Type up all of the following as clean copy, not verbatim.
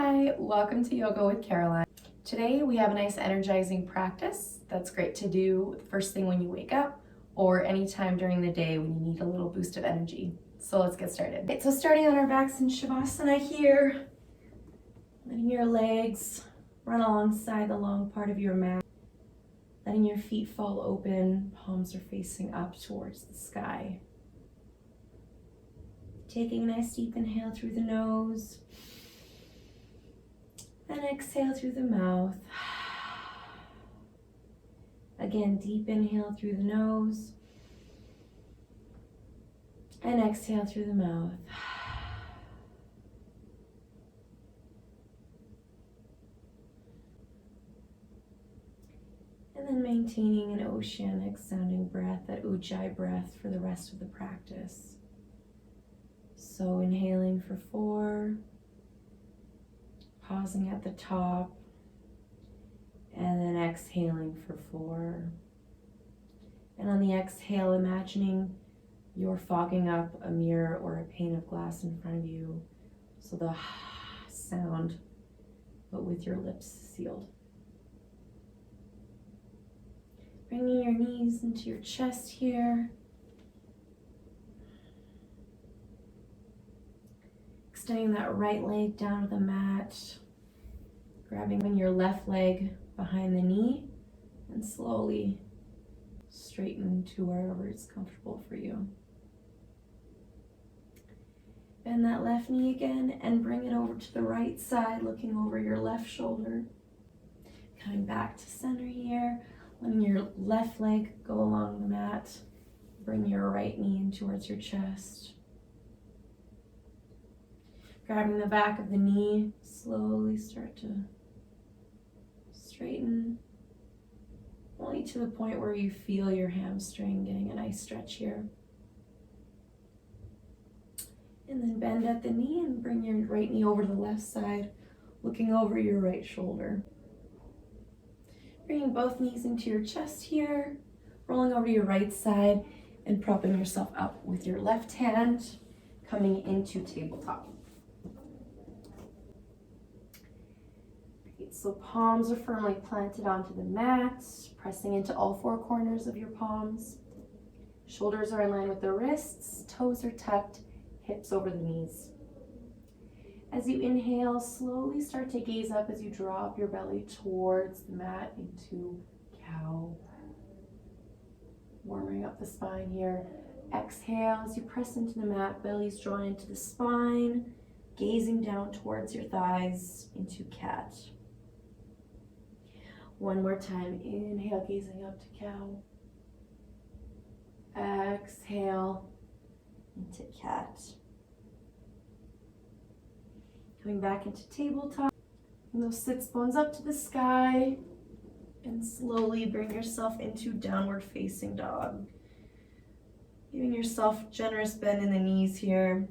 Hi, welcome to Yoga with Karoline. Today we have a nice energizing practice that's great to do the first thing when you wake up or anytime during the day when you need a little boost of energy. So let's get started. Okay, so starting on our backs in Shavasana here, letting your legs run alongside the long part of your mat, letting your feet fall open, palms are facing up towards the sky. Taking a nice deep inhale through the nose. And exhale through the mouth. Again, deep inhale through the nose. And exhale through the mouth. And then maintaining an oceanic sounding breath, that ujjayi breath for the rest of the practice. So inhaling for 4. Pausing at the top, and then exhaling for 4. And on the exhale, imagining you're fogging up a mirror or a pane of glass in front of you. So the sound, but with your lips sealed. Bringing your knees into your chest here. Extending that right leg down to the mat, grabbing your left leg behind the knee, and slowly straighten to wherever it's comfortable for you. Bend that left knee again and bring it over to the right side, looking over your left shoulder. Coming back to center here, letting your left leg go along the mat. Bring your right knee in towards your chest. Grabbing the back of the knee, slowly start to straighten, only to the point where you feel your hamstring getting a nice stretch here. And then bend at the knee and bring your right knee over to the left side, looking over your right shoulder. Bringing both knees into your chest here, rolling over to your right side and propping yourself up with your left hand, coming into tabletop. So palms are firmly planted onto the mat, pressing into all 4 corners of your palms. Shoulders are in line with the wrists, toes are tucked, hips over the knees. As you inhale, slowly start to gaze up as you drop your belly towards the mat into cow. Warming up the spine here. Exhale as you press into the mat, belly's drawn into the spine, gazing down towards your thighs into cat. One more time, inhale, gazing up to cow. Exhale, into cat. Coming back into tabletop. Bring those sits bones up to the sky. And slowly bring yourself into downward facing dog. Giving yourself generous bend in the knees here.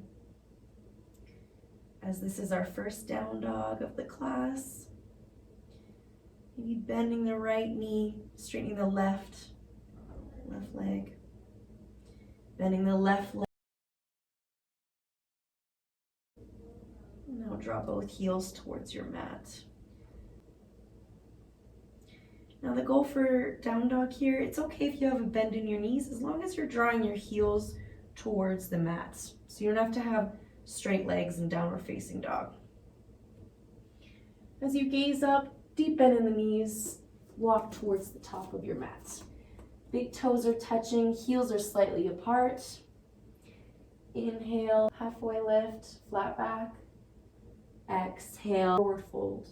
As this is our first down dog of the class. Maybe bending the right knee, straightening the left leg. Bending the left leg. Now draw both heels towards your mat. Now the goal for down dog here, it's okay if you have a bend in your knees as long as you're drawing your heels towards the mat. So you don't have to have straight legs in downward facing dog. As you gaze up, deep bend in the knees, walk towards the top of your mat. Big toes are touching, heels are slightly apart. Inhale, halfway lift, flat back. Exhale, forward fold.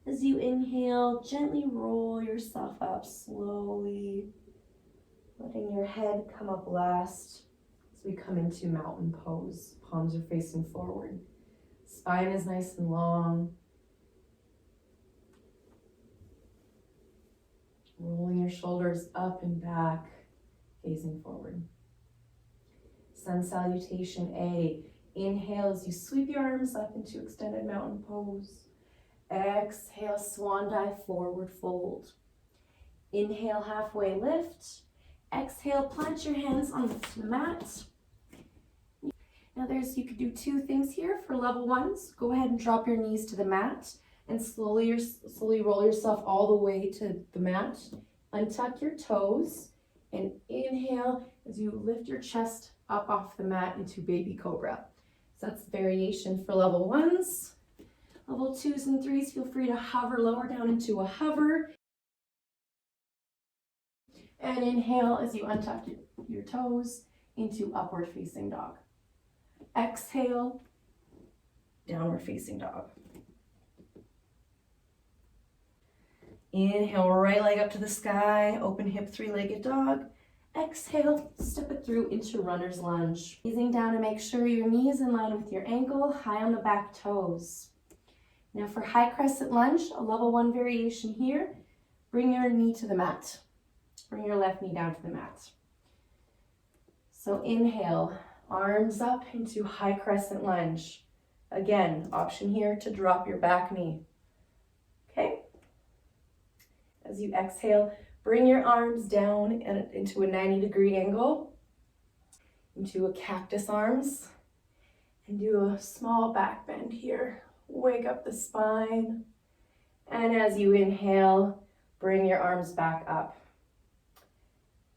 As you inhale, gently roll yourself up slowly, letting your head come up last as we come into mountain pose. Palms are facing forward. Spine is nice and long. Rolling your shoulders up and back, gazing forward. Sun salutation A. Inhale as you sweep your arms up into extended mountain pose. Exhale, swan dive, forward fold. Inhale, halfway lift. Exhale, plant your hands on the mat. Now you could do two things here for level ones. Go ahead and drop your knees to the mat and slowly roll yourself all the way to the mat. Untuck your toes and inhale as you lift your chest up off the mat into baby cobra. So that's variation for level ones. Level twos and threes, feel free to hover lower down into a hover. And inhale as you untuck your toes into upward facing dog. Exhale, downward facing dog. Inhale, right leg up to the sky, open hip, three-legged dog. Exhale, step it through into runner's lunge. Easing down to make sure your knee is in line with your ankle, high on the back toes. Now for high crescent lunge, a level one variation here, bring your knee to the mat. Bring your left knee down to the mat. So inhale, arms up into high crescent lunge. Again, option here to drop your back knee. Okay? As you exhale, bring your arms down and into a 90-degree angle, into a cactus arms, and do a small back bend here. Wake up the spine. And as you inhale, bring your arms back up.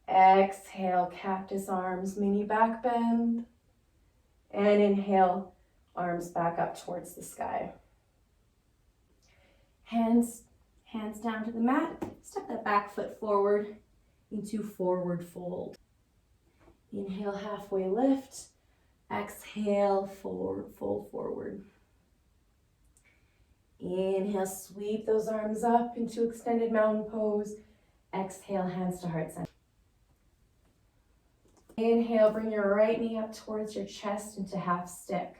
Exhale, cactus arms, mini back bend. And inhale, arms back up towards the sky. Hands down to the mat. Step that back foot forward into forward fold. Inhale, halfway lift. Exhale, forward fold forward. Inhale, sweep those arms up into extended mountain pose. Exhale, hands to heart center. Inhale, bring your right knee up towards your chest into half stick.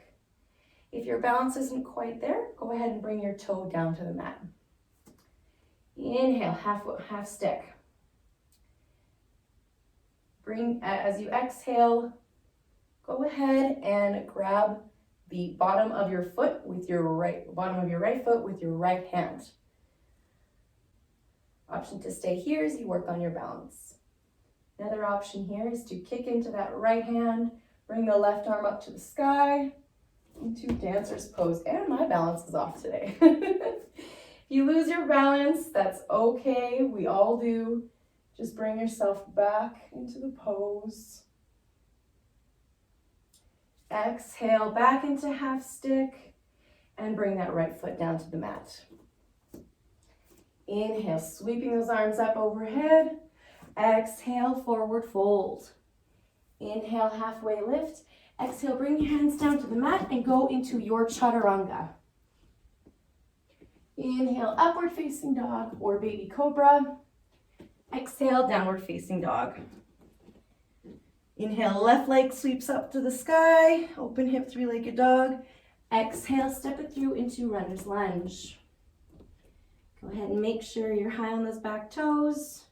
If your balance isn't quite there, go ahead and bring your toe down to the mat. Inhale, half stick. As you exhale, go ahead and grab the bottom of your foot with your right foot with your right hand. Option to stay here as you work on your balance. Another option here is to kick into that right hand, bring the left arm up to the sky into dancer's pose. And my balance is off today. If you lose your balance, that's okay. We all do. Just bring yourself back into the pose. Exhale, back into half stick, and bring that right foot down to the mat. Inhale, sweeping those arms up overhead. Exhale, forward fold. Inhale, halfway lift. Exhale, bring your hands down to the mat and go into your chaturanga. Inhale, upward facing dog or baby cobra. Exhale, downward facing dog. Inhale, left leg sweeps up to the sky, open hip, three-legged dog. Exhale, step it through into runner's lunge. Go ahead and make sure you're high on those back toes.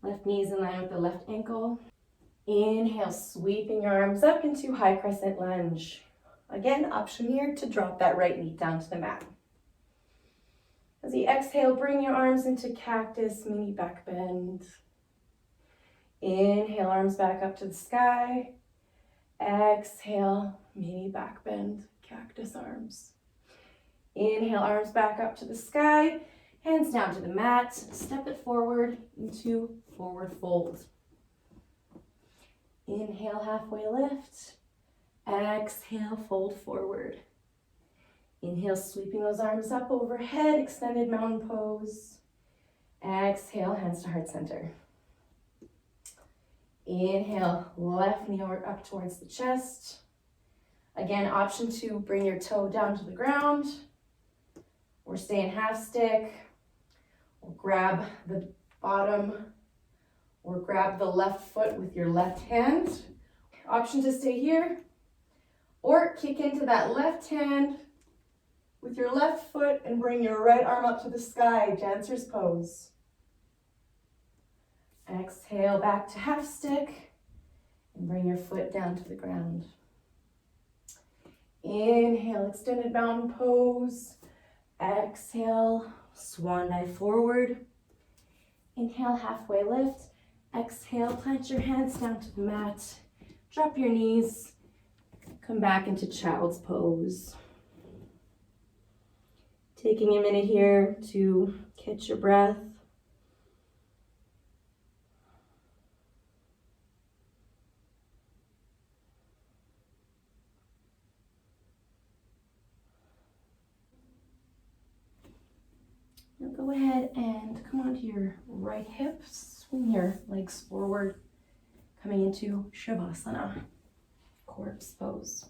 Left knee is in line with the left ankle. Inhale, sweeping your arms up into high crescent lunge. Again, option here to drop that right knee down to the mat. As you exhale, bring your arms into cactus, mini back bend. Inhale, arms back up to the sky. Exhale, mini back bend, cactus arms. Inhale, arms back up to the sky. Hands down to the mat. Step it forward into forward fold. Inhale, halfway lift. Exhale, fold forward. Inhale, sweeping those arms up overhead, extended mountain pose. Exhale, hands to heart center. Inhale, left knee up towards the chest. Again, option to bring your toe down to the ground, or stay in half stick, or grab the bottom, or grab the left foot with your left hand. Option to stay here, or kick into that left hand with your left foot and bring your right arm up to the sky, dancer's pose. Exhale, back to half stick, and bring your foot down to the ground. Inhale, extended mountain pose. Exhale, swan dive forward. Inhale, halfway lift. Exhale, plant your hands down to the mat. Drop your knees. Come back into child's pose. Taking a minute here to catch your breath. Now go ahead and come onto your right hip, swing your legs forward, coming into Shavasana, corpse pose.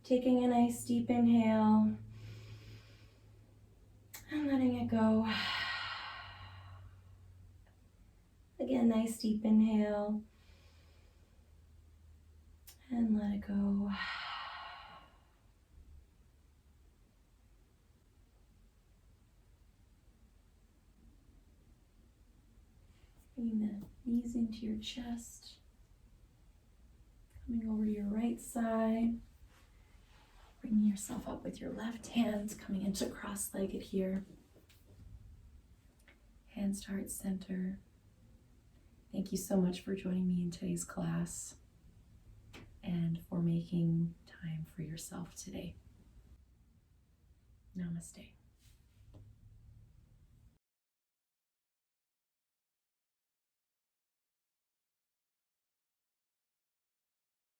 Taking a nice deep inhale and letting it go. Again, nice deep inhale and let it go. Bringing the knees into your chest. Coming over to your right side. Bringing yourself up with your left hand, coming into cross-legged here. Hands to heart center. Thank you so much for joining me in today's class and for making time for yourself today. Namaste.